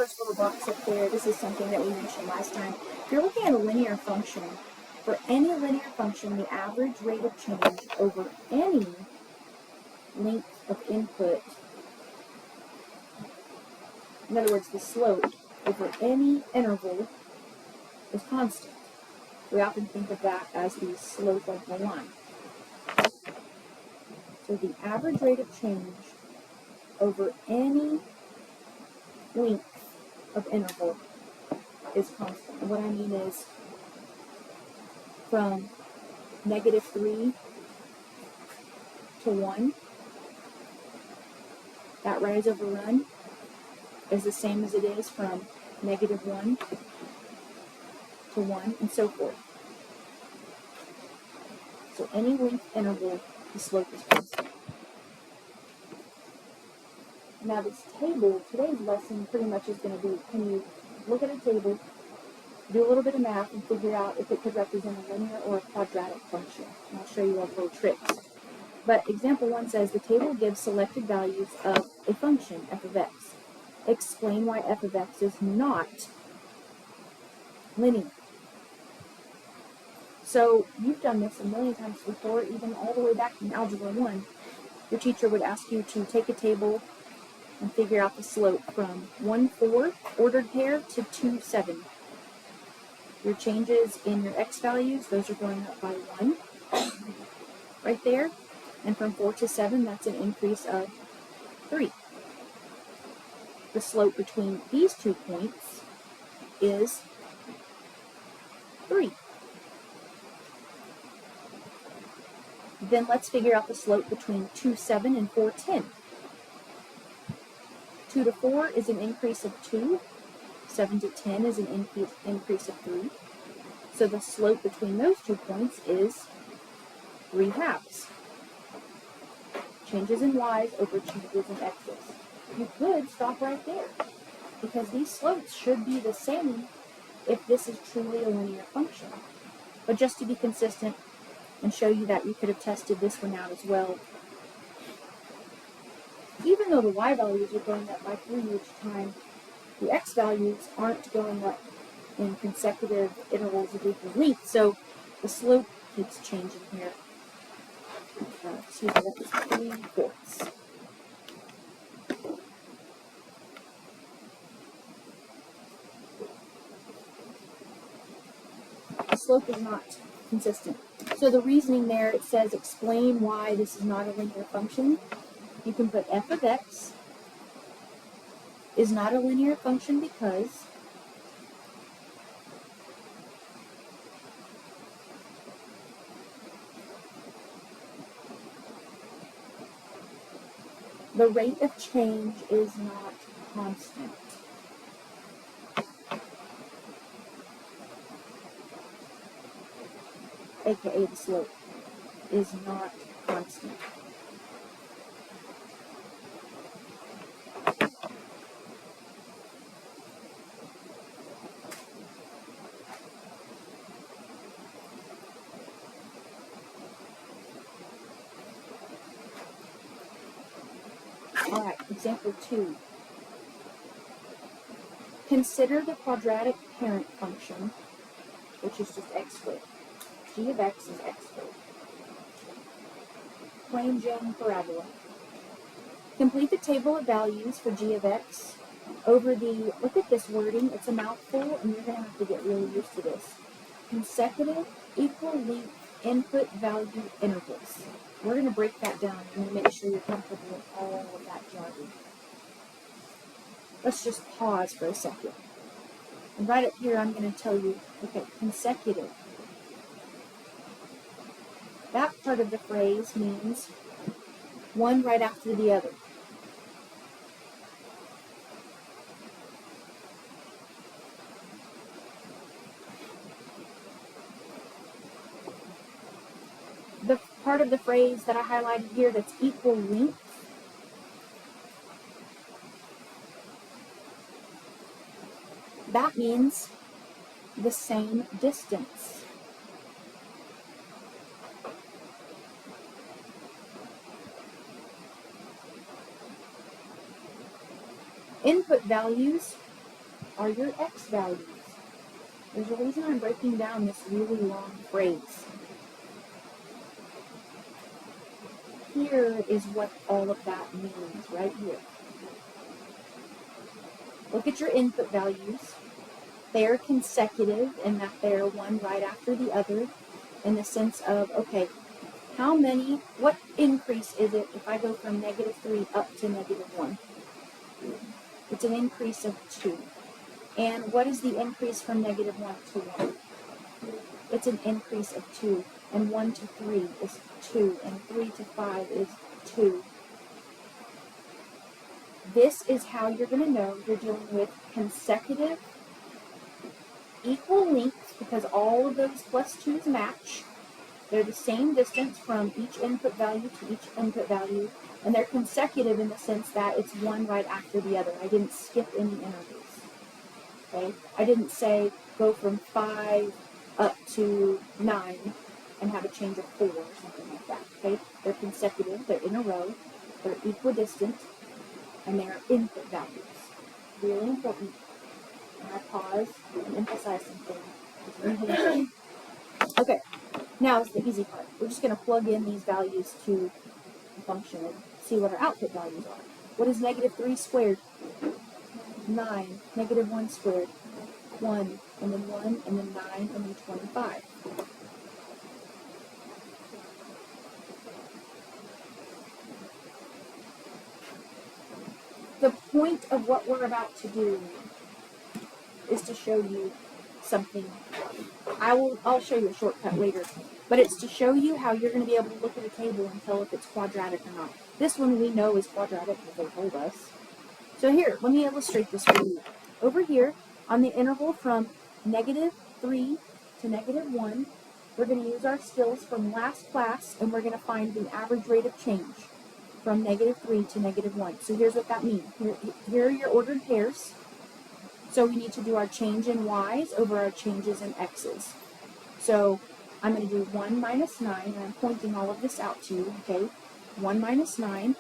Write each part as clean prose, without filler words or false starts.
first little box up there, this is something that we mentioned last time. If you're looking at a linear function, for any linear function, the average rate of change over any length of input, in other words, the slope over any interval, is constant. We often think of that as the slope of the line. So the average rate of change over any length of interval is constant. And what I mean is from -3 to 1, that rise over run is the same as it is from -1 to 1, and so forth. So any length interval, the slope is constant. Now this table, today's lesson pretty much is going to be, can you look at a table, do a little bit of math, and figure out if it could represent a linear or a quadratic function. And I'll show you all the little tricks. But example 1 says the table gives selected values of a function, f of x. Explain why f of x is not linear. So you've done this a million times before, even all the way back in Algebra 1. Your teacher would ask you to take a table and figure out the slope from 1,4 ordered pair to 2,7. Your changes in your x values, those are going up by 1 right there. And from 4 to 7, that's an increase of 3. The slope between these 2 points is 3. Then let's figure out the slope between 2,7 and 4,10. 2 to 4 is an increase of 2. 7 to 10 is an increase of 3. So the slope between those 2 points is 3/2. Changes in y's over changes in x's. You could stop right there, because these slopes should be the same if this is truly a linear function. But just to be consistent and show you that you could have tested this one out as well, even though the y values are going up by 3 each time, the x values aren't going up in consecutive intervals of equal length, so the slope keeps changing here. Excuse me, that was 3/4. The slope is not consistent. So the reasoning there, it says explain why this is not a linear function. You can put f of x is not a linear function because the rate of change is not constant. AKA the slope is not constant. Alright, example 2. Consider the quadratic parent function, which is just x squared. G of x is x squared. Plain Jane parabola. Complete the table of values for g of x over the, look at this wording, it's a mouthful and you're going to have to get really used to this. Consecutive equal length input value intervals. We're going to break that down and make sure you're comfortable with all of that jargon. Let's just pause for a second. And right up here I'm going to tell you, okay, consecutive. That part of the phrase means one right after the other. The part of the phrase that I highlighted here that's equal length, that means the same distance. Input values are your x values. There's a reason I'm breaking down this really long phrase. Here is what all of that means, right here. Look at your input values. They are consecutive in that they're one right after the other, in the sense of, okay, what increase is it if I go from -3 up to -1? It's an increase of 2. And what is the increase from -1 to 1? It's an increase of 2. And 1 to 3 is 2. And 3 to 5 is 2. This is how you're going to know you're dealing with consecutive equal lengths, because all of those plus 2's match. They're the same distance from each input value to each input value, and they're consecutive in the sense that it's one right after the other. I didn't skip any intervals. Okay? I didn't say go from 5 up to 9 and have a change of 4 or something like that. Okay? They're consecutive, they're in a row, they're equidistant, and they are input values. Really important. And I pause and emphasize something. Okay, now is the easy part. We're just going to plug in these values to the function and see what our output values are. What is -3 squared? 9. -1 squared? 1. And then 1, and then 9, and then 25. The point of what we're about to do is to show you something. I'll show you a shortcut later, but it's to show you how you're going to be able to look at a table and tell if it's quadratic or not. This one we know is quadratic because they told us. So here, let me illustrate this for you. Over here, on the interval from -3 to -1, we're going to use our skills from last class, and we're going to find the average rate of change from -3 to -1. So here's what that means. Here are your ordered pairs. So we need to do our change in y's over our changes in x's. So I'm going to do 1 minus 9, and I'm pointing all of this out to you, okay? 1 minus 9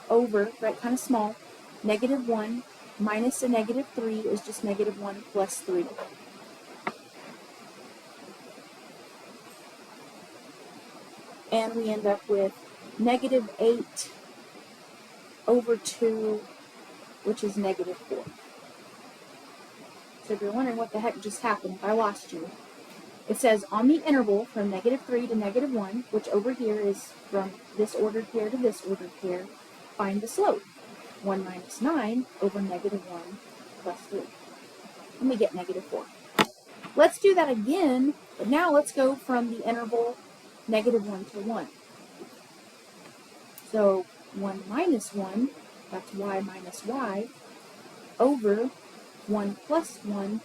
over, right, kind of small, -1 minus a -3 is just -1 plus 3. And we end up with -8 over 2, which is -4. So if you're wondering what the heck just happened, I lost you. It says on the interval from -3 to -1, which over here is from this ordered pair to this ordered pair, find the slope. 1 minus 9 over -1 plus 3. And we get -4. Let's do that again, but now let's go from the interval -1 to 1. So 1 minus 1, that's y minus y, over 1 plus 1,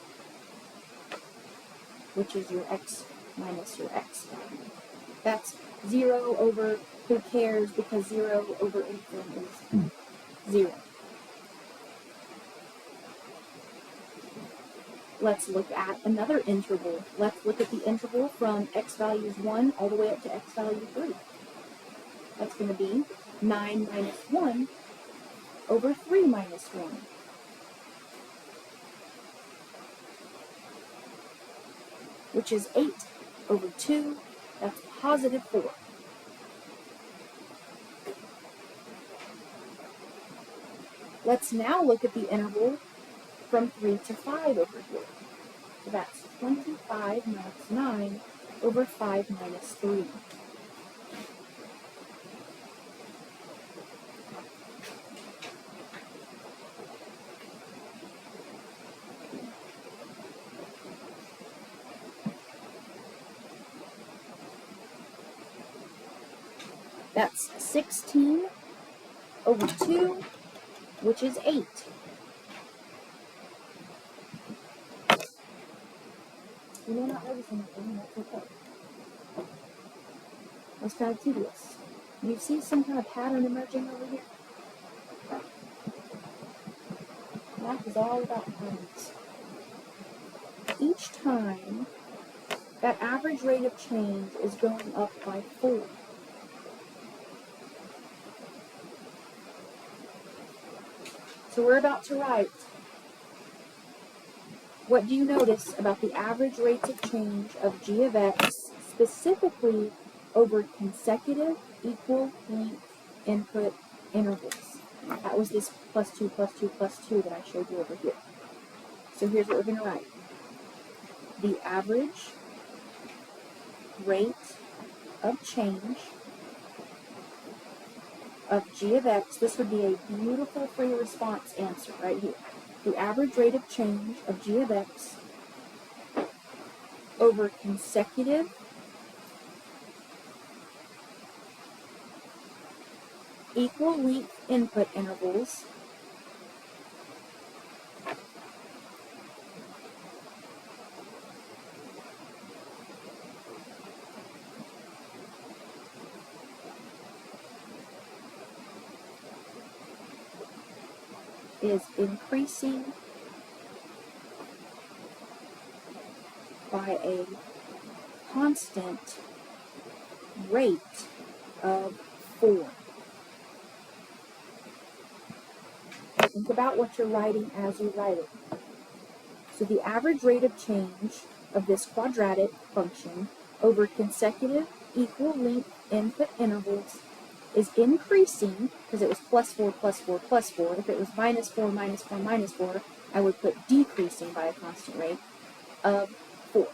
which is your x minus your x value. That's 0 over, who cares, because 0 over anything is 0. Let's look at another interval. Let's look at the interval from x values 1 all the way up to x value 3. That's going to be 9 minus 1 over 3 minus 1. Which is 8 over 2. That's positive 4. Let's now look at the interval from 3 to 5 over here. So that's 25 minus 9 over 5 minus 3. That's 16 over 2, which is 8. You may not notice anything, that's okay. That's kind of tedious. You see some kind of pattern emerging over here? Math is all about patterns. Each time, that average rate of change is going up by 4. So we're about to write what do you notice about the average rates of change of g of x, specifically over consecutive equal length input intervals? That was this plus 2, plus 2, plus 2 that I showed you over here. So here's what we're going to write. The average rate of change of g of x, this would be a beautiful free response answer right here. The average rate of change of g of x over consecutive equal length input intervals is increasing by a constant rate of 4. Think about what you're writing as you write it. So the average rate of change of this quadratic function over consecutive equal length input intervals is increasing, because it was plus 4, plus 4, plus 4. If it was minus 4, minus 4, minus 4, I would put decreasing by a constant rate of 4.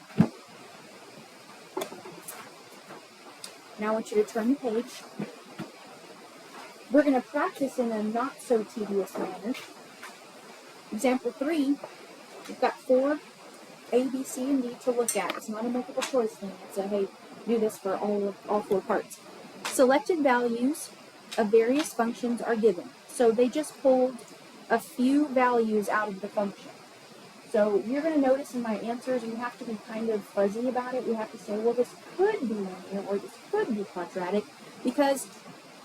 Now I want you to turn the page. We're going to practice in a not so tedious manner. Example 3, we've got 4 A, B, C, and D to look at. It's not a multiple choice thing. It's a, hey, do this for all 4 parts. Selected values of various functions are given. So they just pulled a few values out of the function. So you're going to notice in my answers, you have to be kind of fuzzy about it. You have to say, well, this could be linear or this could be quadratic, because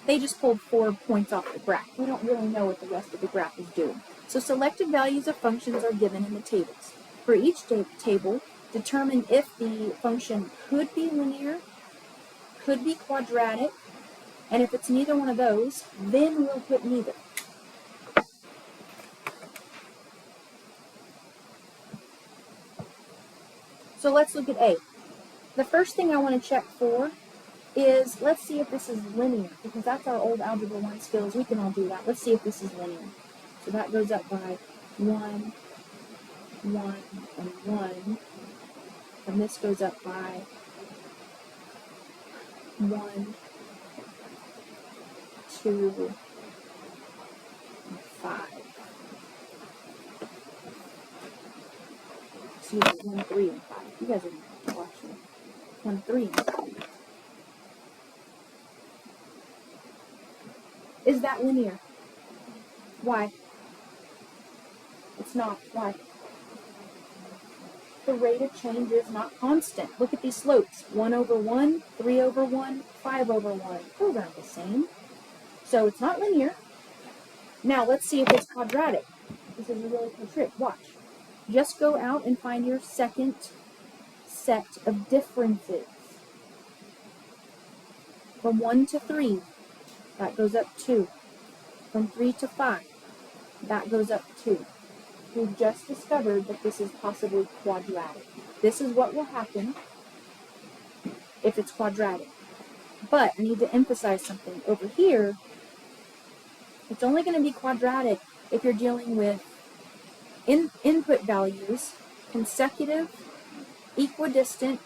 they just pulled 4 points off the graph. We don't really know what the rest of the graph is doing. So selected values of functions are given in the tables. For each table, determine if the function could be linear, could be quadratic, and if it's neither one of those, then we'll put neither. So let's look at A. The first thing I want to check for is, let's see if this is linear, because that's our old Algebra 1 skills. We can all do that. Let's see if this is linear. So that goes up by 1, 1, and 1. And this goes up by 1, 2, and 5. Excuse me, 1, 3, and 5. You guys are watching. 1, 3, and 5. Is that linear? Why? It's not. Why? The rate of change is not constant. Look at these slopes. 1 over 1, 3 over 1, 5 over 1. Those aren't the same. So it's not linear. Now let's see if it's quadratic. This is a really cool trick. Watch. Just go out and find your second set of differences. From 1 to 3, that goes up 2. From 3 to 5, that goes up 2. We've just discovered that this is possibly quadratic. This is what will happen if it's quadratic. But I need to emphasize something. Over here, it's only going to be quadratic if you're dealing with input values, consecutive, equidistant,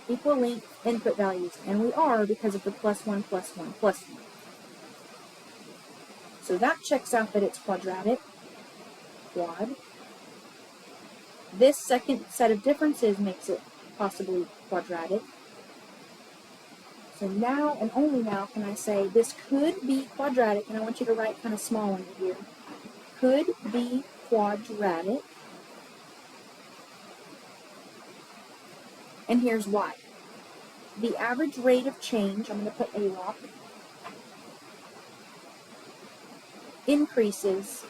equal length input values. And we are, because of the plus 1, plus 1, plus 1. So that checks out that it's quadratic. Quad. This second set of differences makes it possibly quadratic. So now and only now can I say this could be quadratic, and I want you to write kind of small under here. Could be quadratic. And here's why. The average rate of change, I'm going to put AROC, increases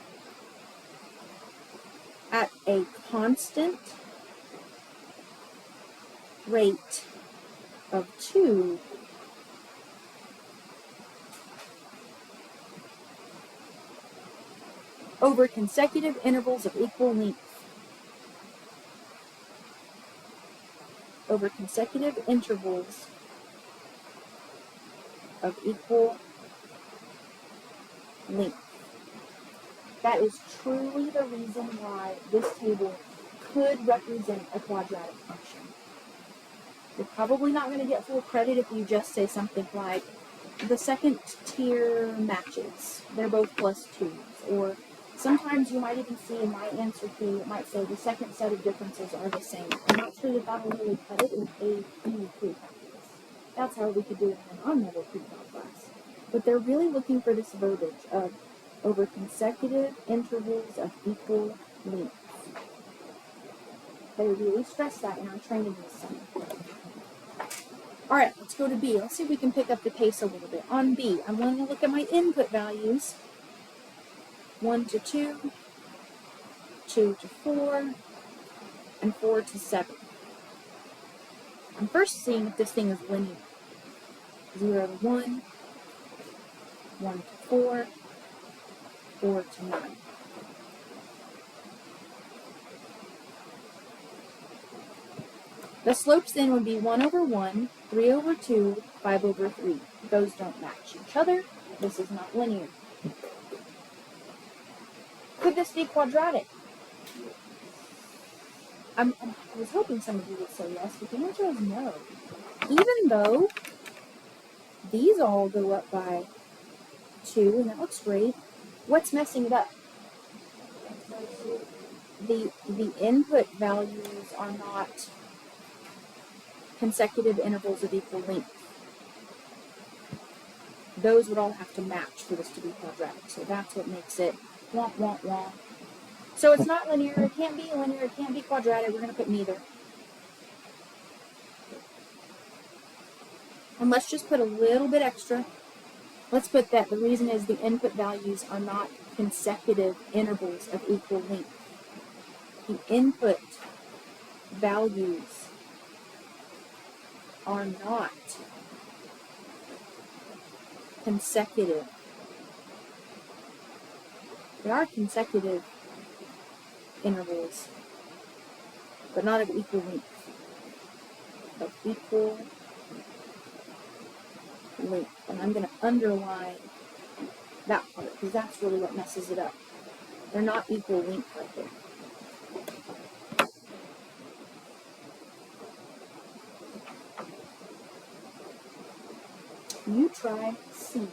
at a constant rate of 2 over consecutive intervals of equal length. over consecutive intervals of equal length. That is truly the reason why this table could represent a quadratic function. You're probably not going to get full credit if you just say something like, the second tier matches. They're both plus 2s. Or sometimes you might even see in my answer key, it might say the second set of differences are the same. I'm not sure that that'll really cut it in AP pre-calculus. That's how we could do it in an on-level pre-calc class. But they're really looking for this verbiage of over consecutive intervals of equal length. They really stress that in our training this summer. Alright, let's go to B. Let's see if we can pick up the pace a little bit. On B, I'm going to look at my input values. 1 to 2, 2 to 4, and 4 to 7. I'm first seeing if this thing is linear. 0 to 1, 1 to 4, 4 to 9. The slopes then would be 1 over 1, 3 over 2, 5 over 3. Those don't match each other. This is not linear. Could this be quadratic? I was hoping some of you would say yes, but the answer is no. Even though these all go up by 2, and that looks great, what's messing it up? The input values are not consecutive intervals of equal length. Those would all have to match for this to be quadratic. So that's what makes it womp, womp, womp. So it's not linear, it can't be linear, it can't be quadratic. We're going to put neither. And let's just put a little bit extra. Let's put that the reason is the input values are not consecutive intervals of equal length. The input values are not consecutive. They are consecutive intervals, but not of equal length. Of equal length. And I'm going to underline that part because that's really what messes it up. They're not equal length right there. You try C.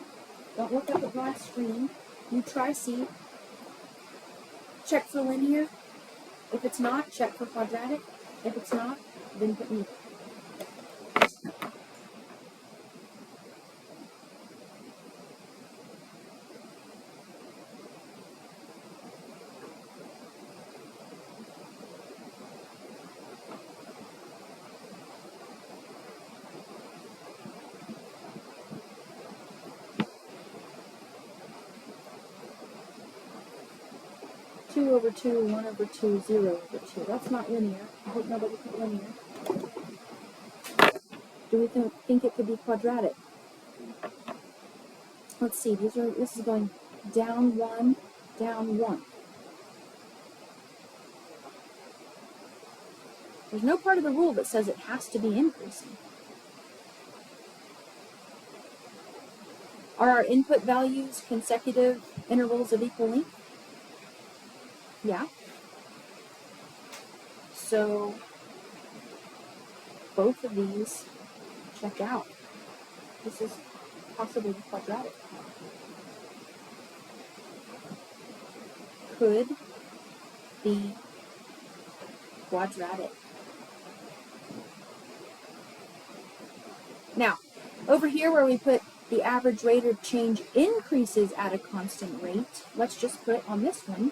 Don't look up at my screen. You try C. Check for linear. If it's not, check for quadratic. If it's not, then put neither. Two over 2, 1 over 2, 0 over 2. That's not linear. I hope nobody put linear. Do we think it could be quadratic? Let's see. This is going down 1, down 1. There's no part of the rule that says it has to be increasing. Are our input values consecutive intervals of equal length? Yeah. So both of these check out. This is possibly quadratic. Could be quadratic. Now, over here where we put the average rate of change increases at a constant rate, let's just put on this one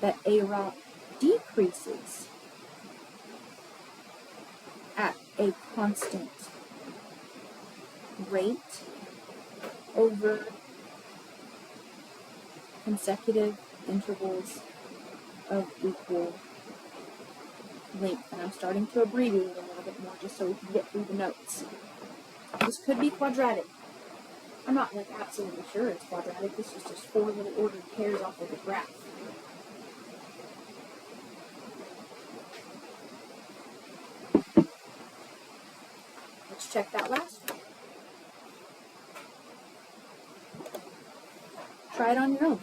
that AROC decreases at a constant rate over consecutive intervals of equal length. And I'm starting to abbreviate a little bit more just so we can get through the notes. This could be quadratic. I'm not like absolutely sure it's quadratic. This is just 4 little ordered pairs off of the graph. let's check that last one. Try it on your own.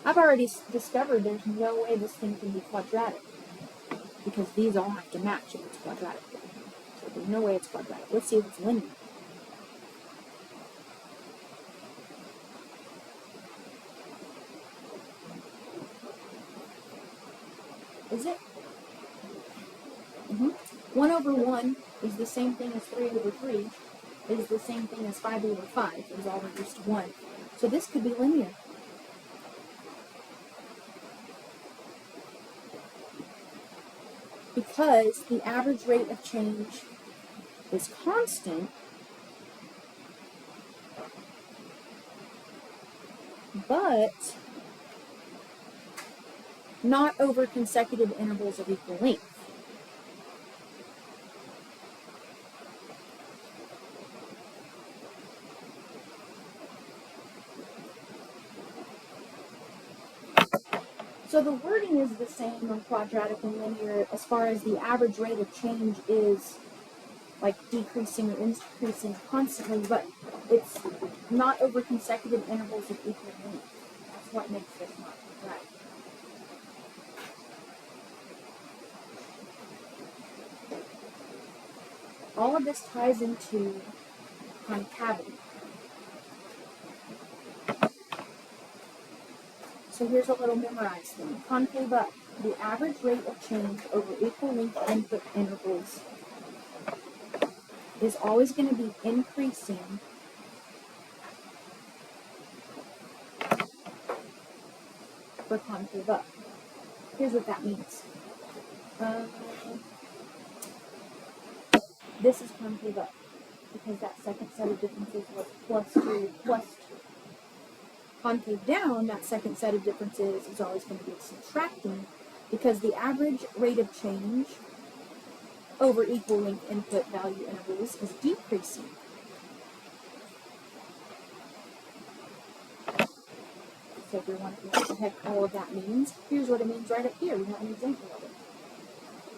I've already discovered there's no way this thing can be quadratic because these all have to match if it's quadratic. So there's no way it's quadratic. Let's see if it's linear. Is it? 1 over 1 is the same thing as 3 over 3, is the same thing as 5 over 5. It was all reduced to 1. So this could be linear. Because the average rate of change is constant, but not over consecutive intervals of equal length. So the wording is the same on quadratic and linear as far as the average rate of change is like decreasing or increasing constantly, but it's not over consecutive intervals of equal length. That's what makes this not right. All of this ties into concavity. So here's a little memorized thing. Concave up. The average rate of change over equal length input intervals is always going to be increasing for concave up. Here's what that means. This is concave up because that second set of differences was plus 2 plus 2. Concave down, that second set of differences is always going to be subtracting because the average rate of change over equal length input value intervals is decreasing. So if you're wondering what the heck all of that means, here's what it means right up here. We have an example of it.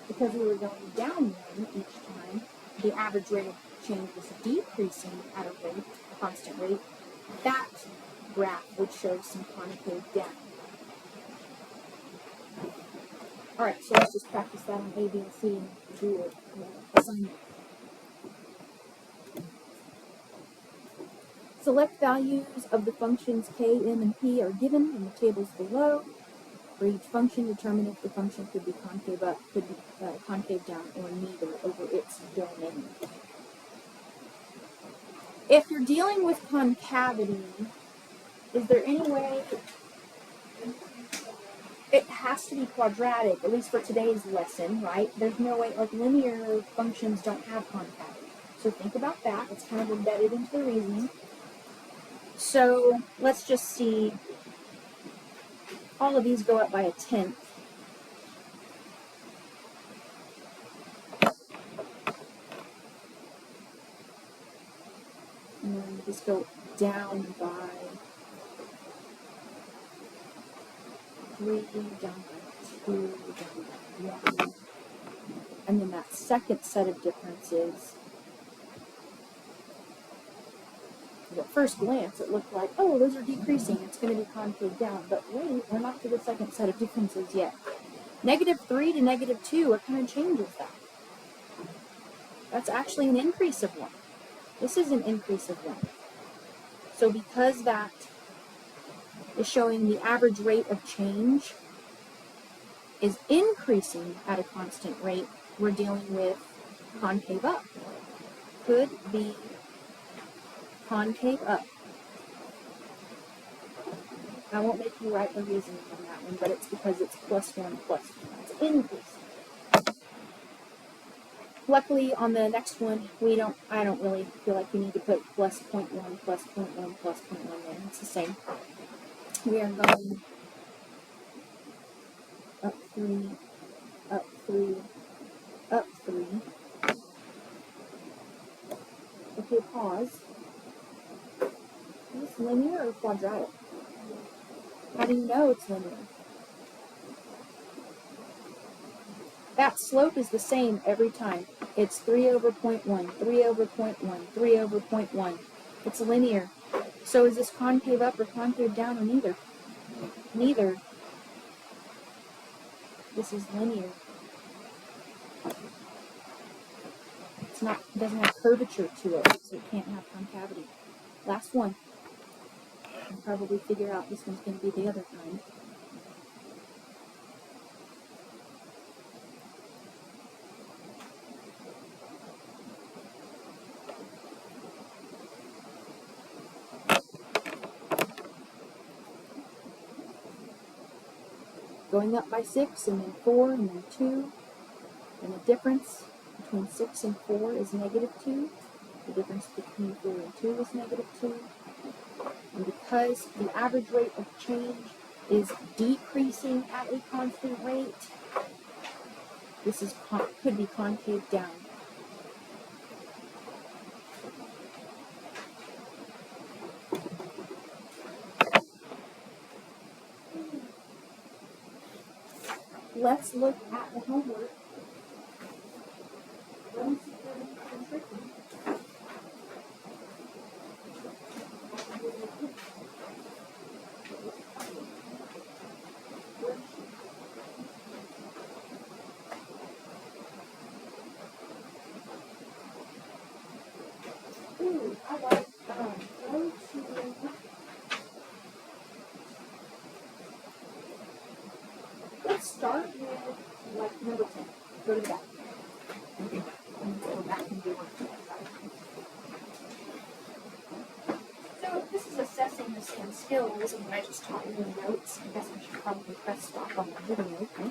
Because we were going down one each time, the average rate of change was decreasing at a rate, a constant rate. That graph would show some concave down. Alright, so let's just practice that on A, B, and C and do an assignment. Select values of the functions k, m, and p are given in the tables below. For each function, determine if the function could be concave up, could be concave down, or neither over its domain. If you're dealing with concavity, is there any way it has to be quadratic, at least for today's lesson, right? There's no way, like linear functions don't have concavity. So think about that. It's kind of embedded into the reasoning. So let's just see. All of these go up by 1/10. And then just go down by 3, down by 2, down by 1. And then that second set of differences, at first glance it looked like, oh, those are decreasing, it's going to be concave down. But wait, we're not to the second set of differences yet. -3 to -2, what kind of changes that? That's actually an increase of 1. This is an increase of 1. So because that is showing the average rate of change is increasing at a constant rate, we're dealing with concave up. Could be concave up. I won't make you write the reasoning on that one, but it's because it's +1 plus 1. It's increasing. Luckily, on the next one, I don't really feel like we need to put +0.1, +0.1, +0.1 there. It's the same. We are going up 3, up 3, up 3. Okay, pause. Is this linear or quadratic? How do you know it's linear? That slope is the same every time. It's 3 over 0.1, 3 over 0.1, 3 over 0.1. It's linear. So is this concave up or concave down, or neither? Neither. This is linear. It doesn't have curvature to it, so it can't have concavity. Last one. I'll probably figure out this one's going to be the other kind. Going up by 6, and then 4, and then 2, and the difference between 6 and 4 is -2. The difference between 4 and 2 is -2. And because the average rate of change is decreasing at a constant rate, this is could be concave down. Let's look at the homework. Let me see if there's anything tricky. Ooh, I like go to let's start with like number 10. Go to the back. And go back and do one. So this is assessing the same skills and what I just taught you in notes. I guess I should probably press stop on the video. Okay?